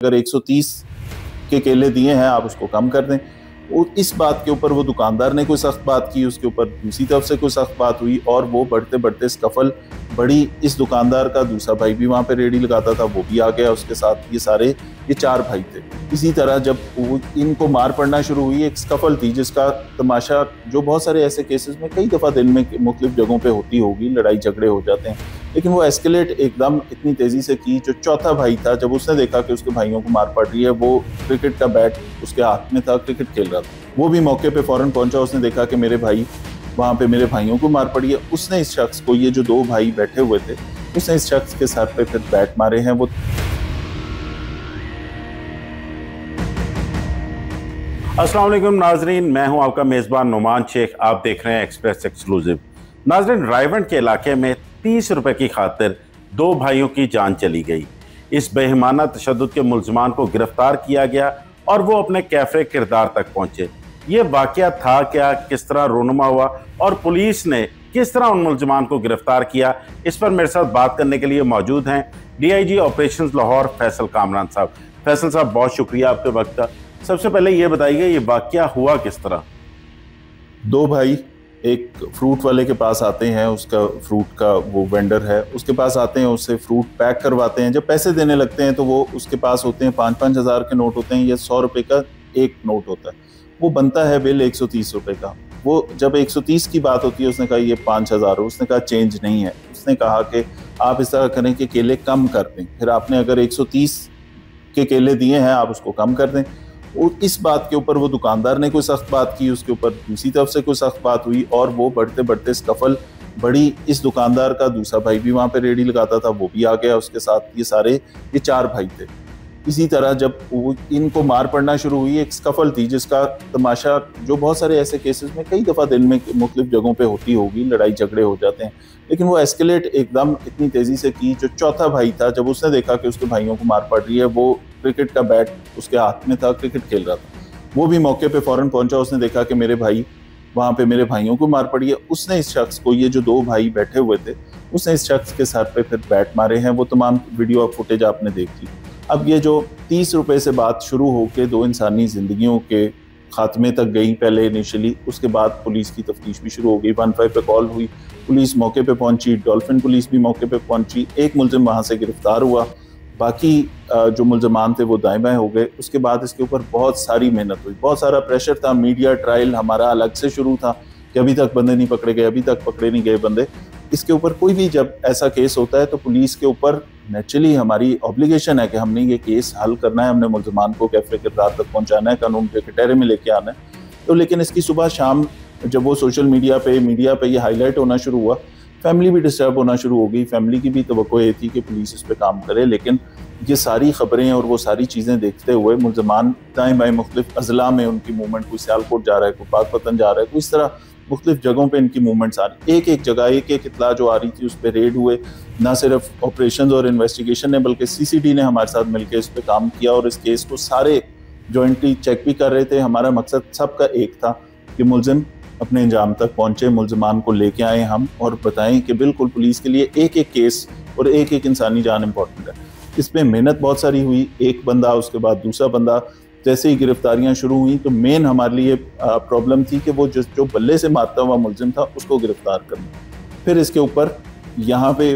अगर 130 के केले दिए हैं आप उसको कम कर दें। और इस बात के ऊपर वो दुकानदार ने कोई सख्त बात की, उसके ऊपर दूसरी तरफ से कोई सख्त बात हुई और वो बढ़ते बढ़ते स्कफल बड़ी। इस दुकानदार का दूसरा भाई भी वहाँ पे रेडी लगाता था, वो भी आ गया उसके साथ। ये 4 भाई थे। इसी तरह जब इनको मार पड़ना शुरू हुई, एक स्कफल थी जिसका तमाशा जो बहुत सारे ऐसे केसेस में कई दफ़ा दिन में मुख्तलिफ जगहों पे होती होगी, लड़ाई झगड़े हो जाते हैं, लेकिन वो एस्केलेट एकदम इतनी तेज़ी से की। जो चौथा भाई था, जब उसने देखा कि उसके भाइयों को मार पड़ रही है, वो क्रिकेट का बैट उसके हाथ में था, क्रिकेट खेल रहा था, वो भी मौके पे फ़ौरन पहुंचा। उसने देखा कि मेरे भाई वहाँ पे मेरे भाइयों को मार पड़ी है। उसने इस शख्स को, ये जो 2 भाई बैठे हुए थे, उसने इस शख्स के सर पे फिर बैट मारे हैं। वो अस्सलाम वालेकुम नाजरीन, मैं हूं आपका मेज़बान नुमान शेख। आप देख रहे हैं एक्सप्रेस एक्सक्लूसिव। नाजरीन, रायवंड के इलाके में 30 रुपए की खातिर 2 भाइयों की जान चली गई। इस बेईमाना तशद्दुद के मुल्ज़मान को गिरफ्तार किया गया और वो अपने कैफे किरदार तक पहुंचे। ये वाकया था क्या, किस तरह रोनुमा हुआ और पुलिस ने किस तरह उन मुल्ज़मान को गिरफ्तार किया, इस पर मेरे साथ बात करने के लिए मौजूद हैं DIG ऑपरेशंस लाहौर फैसल कामरान साहब। फैसल साहब, बहुत शुक्रिया आपके वक्त का। सबसे पहले ये बताइए, ये वाकया हुआ किस तरह? 2 भाई एक फ्रूट वाले के पास आते हैं, उसका फ्रूट का वो वेंडर है, उसके पास आते हैं, उससे फ्रूट पैक करवाते हैं। जब पैसे देने लगते हैं तो वो उसके पास होते हैं 5-5 हज़ार के नोट होते हैं, या 100 रुपये का एक नोट होता है। वो बनता है बिल 130 रुपये का। वो जब 130 की बात होती है, उसने कहा ये 5000 हो। उसने कहा चेंज नहीं है। उसने कहा कि आप इस तरह करें कि केले कम कर दें। फिर आपने अगर 130 के केले दिए हैं आप उसको कम कर दें। और इस बात के ऊपर वो दुकानदार ने कोई सख्त बात की, उसके ऊपर दूसरी तरफ से कोई सख्त बात हुई और वो बढ़ते बढ़ते स्कफल बड़ी। इस दुकानदार का दूसरा भाई भी वहाँ पे रेडी लगाता था, वो भी आ गया उसके साथ। ये 4 भाई थे। इसी तरह जब इनको मार पड़ना शुरू हुई, एक स्कफल थी जिसका तमाशा जो बहुत सारे ऐसे केसेस में कई दफ़ा दिन में मुख्तलिफ जगहों पे होती होगी, लड़ाई झगड़े हो जाते हैं, लेकिन वो एस्केलेट एकदम इतनी तेज़ी से की। जो चौथा भाई था, जब उसने देखा कि उसके भाइयों को मार पड़ रही है, वो क्रिकेट का बैट उसके हाथ में था, क्रिकेट खेल रहा था, वो भी मौके पर फ़ौरन पहुंचा। उसने देखा कि मेरे भाई वहाँ पे मेरे भाइयों को मार पड़ी है। उसने इस शख्स को, ये जो 2 भाई बैठे हुए थे, उसने इस शख्स के सर पे फिर बैट मारे हैं। वो तमाम वीडियो फुटेज आपने देख ली। अब ये जो 30 रुपए से बात शुरू होकर 2 इंसानी ज़िंदगियों के खात्मे तक गई पहले इनिशियली, उसके बाद पुलिस की तफ्तीश भी शुरू हो गई। 15 पे कॉल हुई, पुलिस मौके पे पहुंची, डॉल्फिन पुलिस भी मौके पे पहुंची। एक मुल्ज़िम वहाँ से गिरफ्तार हुआ, बाकी जो मुल्ज़मान थे वो दाएं बाएं हो गए। उसके बाद इसके ऊपर बहुत सारी मेहनत हुई, बहुत सारा प्रेशर था। मीडिया ट्रायल हमारा अलग से शुरू था कि अभी तक बंदे नहीं पकड़े गए, अभी तक पकड़े नहीं गए बंदे। इसके ऊपर कोई भी जब ऐसा केस होता है तो पुलिस के ऊपर नेचुरली हमारी ऑब्लिगेशन है कि हमने ये केस हल करना है, हमने मुल्ज़मान को कैफे किरदार तक पहुंचाना है, कानून के कटहरे में लेके आना है। तो लेकिन इसकी सुबह शाम जब वो सोशल मीडिया पे ये हाईलाइट होना शुरू हुआ, फैमिली भी डिस्टर्ब होना शुरू हो गई। फैमिली की भी तवक्को ये थी कि पुलिस इस पे काम करे, लेकिन ये सारी खबरें और वो सारी चीज़ें देखते हुए मुल्ज़मान दाएँ बाएँ मुख्तलिफ अजला में उनकी मूवमेंट, कोई सियालकोट जा रहा है, कोई पाकपतन जा रहा है, कोई इस तरह मुख्तलिफ जगहों पे इनकी मूवमेंट्स आ रही। एक जगह एक इत्तला जो आ रही थी उस पर रेड हुए। ना सिर्फ ऑपरेशंस और इन्वेस्टिगेशन ने बल्कि CCD ने हमारे साथ मिलकर इस पर काम किया और इस केस को सारे जॉइंटली चेक भी कर रहे थे। हमारा मकसद सबका एक था कि मुल्ज़िम अपने अंजाम तक पहुंचे, मुल्ज़मान को लेके आए हम और बताएं कि बिल्कुल पुलिस के लिए एक केस और एक इंसानी जान इम्पॉर्टेंट है। इसमें मेहनत बहुत सारी हुई। एक बंदा, उसके बाद दूसरा बंदा, जैसे ही गिरफ्तारियां शुरू हुई तो मेन हमारे लिए प्रॉब्लम थी कि वो जो बल्ले से मारता हुआ मुल्ज़िम था उसको गिरफ्तार करना। फिर इसके ऊपर यहाँ पे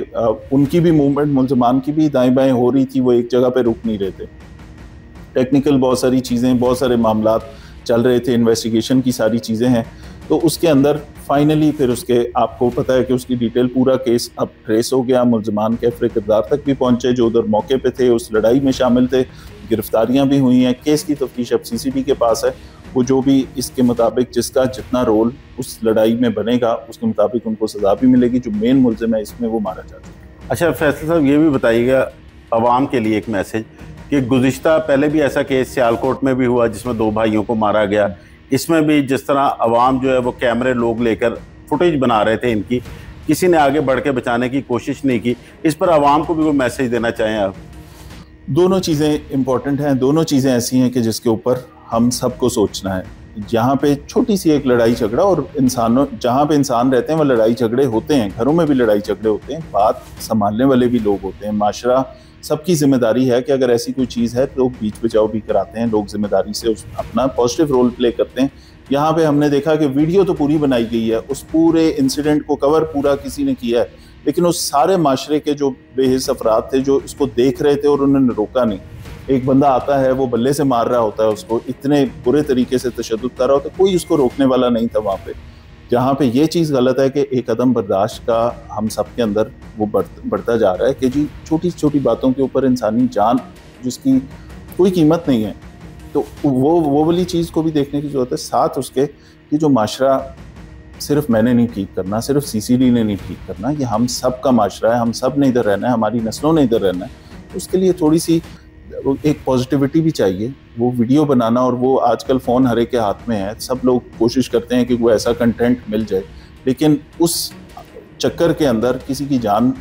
उनकी भी मूवमेंट, मुल्ज़मान की भी दाएं बाएं हो रही थी, वो एक जगह पे रुक नहीं रहे थे। टेक्निकल बहुत सारी चीज़ें, बहुत सारे मामलात चल रहे थे, इन्वेस्टिगेशन की सारी चीज़ें हैं। तो उसके अंदर फाइनली फिर उसके, आपको पता है कि उसकी डिटेल पूरा केस अब ट्रेस हो गया। मुल्ज़मान कैफे किरदार तक भी पहुंचे जो उधर मौके पे थे, उस लड़ाई में शामिल थे। गिरफ्तारियां भी हुई हैं। केस की तफ्तीश अब CCD के पास है। वो जो भी इसके मुताबिक जिसका जितना रोल उस लड़ाई में बनेगा उसके मुताबिक उनको सज़ा भी मिलेगी। जो मेन मुल्ज़िम है इसमें वो मारा जा चुका है। अच्छा फैसल साहब, ये भी बताइएगा अवाम के लिए एक मैसेज कि गुज़िश्ता पहले भी ऐसा केस सियालकोट में भी हुआ जिसमें 2 भाइयों को मारा गया। इसमें भी जिस तरह अवाम जो है वो कैमरे लोग लेकर फुटेज बना रहे थे इनकी, किसी ने आगे बढ़ के बचाने की कोशिश नहीं की। इस पर अवाम को भी कोई मैसेज देना चाहें आप? दोनों चीज़ें इम्पॉर्टेंट हैं। दोनों चीज़ें ऐसी हैं कि जिसके ऊपर हम सबको सोचना है। जहाँ पे छोटी सी एक लड़ाई झगड़ा, और इंसानों जहाँ पे इंसान रहते हैं वह लड़ाई झगड़े होते हैं, घरों में भी लड़ाई झगड़े होते हैं, बात संभालने वाले भी लोग होते हैं। माशरा सबकी जिम्मेदारी है कि अगर ऐसी कोई चीज़ है तो लोग बीच बचाव भी कराते हैं, लोग जिम्मेदारी से उस अपना पॉजिटिव रोल प्ले करते हैं। यहाँ पे हमने देखा कि वीडियो तो पूरी बनाई गई है, उस पूरे इंसिडेंट को कवर पूरा किसी ने किया है, लेकिन उस सारे माशरे के जो बेहिस अफराद थे जो इसको देख रहे थे और उन्होंने रोका नहीं। एक बंदा आता है, वो बल्ले से मार रहा होता है उसको, इतने बुरे तरीके से तशद्दुद कर रहा होता है, कोई उसको रोकने वाला नहीं था वहाँ पे। जहाँ पे ये चीज़ गलत है कि एक अदम बर्दाश्त का हम सब के अंदर वो बढ़ता जा रहा है कि जी छोटी छोटी बातों के ऊपर इंसानी जान जिसकी कोई कीमत नहीं है, तो वो वाली चीज़ को भी देखने की ज़रूरत है। साथ उसके कि जो माशरा सिर्फ मैंने नहीं ठीक करना, सिर्फ CCD ने नहीं ठीक करना, ये हम सब का माशरा है, हम सब ने इधर रहना है, हमारी नस्लों ने इधर रहना है। उसके लिए थोड़ी सी एक पॉजिटिविटी भी चाहिए। वो वीडियो बनाना, और वो आजकल फ़ोन हर एक के हाथ में है, सब लोग कोशिश करते हैं कि वो ऐसा कंटेंट मिल जाए, लेकिन उस चक्कर के अंदर किसी की जान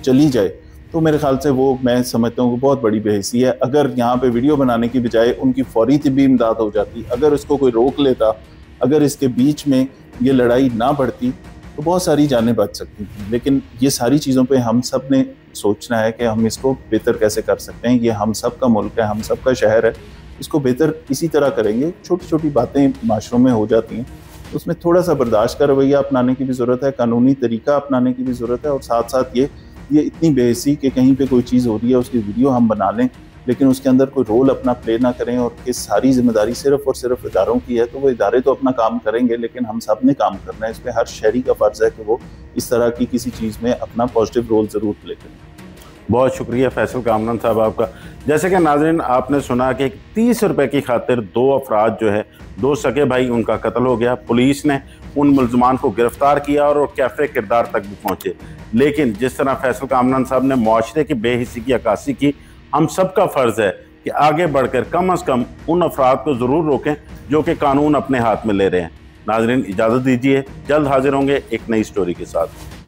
चली जाए तो मेरे ख्याल से वो मैं समझता हूँ कि बहुत बड़ी बेहिसी है। अगर यहाँ पे वीडियो बनाने की बजाय उनकी फौरी तिब्बी इमदाद हो जाती, अगर इसको कोई रोक लेता, अगर इसके बीच में ये लड़ाई ना बढ़ती तो बहुत सारी जानें बच सकती थी। लेकिन ये सारी चीज़ों पे हम सब ने सोचना है कि हम इसको बेहतर कैसे कर सकते हैं। ये हम सब का मुल्क है, हम सब का शहर है, इसको बेहतर इसी तरह करेंगे। छोटी छोटी बातें माशरों में हो जाती हैं, उसमें थोड़ा सा बर्दाश्त का रवैया अपनाने की भी ज़रूरत है, कानूनी तरीका अपनाने की भी ज़रूरत है, और साथ साथ ये इतनी बेहसी कि कहीं पे कोई चीज़ हो रही है उसकी वीडियो हम बना लें लेकिन उसके अंदर कोई रोल अपना प्ले ना करें, और कि सारी जिम्मेदारी सिर्फ और सिर्फ इदारों की है। तो वो इदारे तो अपना काम करेंगे, लेकिन हम सब ने काम करना है। इस पर हर शहरी का फ़र्ज़ है कि वो इस तरह की किसी चीज़ में अपना पॉजिटिव रोल ज़रूर प्ले करें। बहुत शुक्रिया फैसल कामरान साहब आपका। जैसे कि नाज़रीन आपने सुना कि 30 रुपए की खातिर 2 अफराद जो है, 2 सगे भाई, उनका कत्ल हो गया। पुलिस ने उन मुल्ज़मान को गिरफ्तार किया और कैफ़े किरदार तक भी पहुँचे। लेकिन जिस तरह फैसल कामरान साहब ने मुआशरे की बेहिसी की अक्कासी की, हम सब का फ़र्ज़ है कि आगे बढ़कर कम अज़ कम उन अफराद को ज़रूर रोकें जो कि कानून अपने हाथ में ले रहे हैं। नाज़रीन इजाज़त दीजिए, जल्द हाजिर होंगे एक नई स्टोरी के साथ।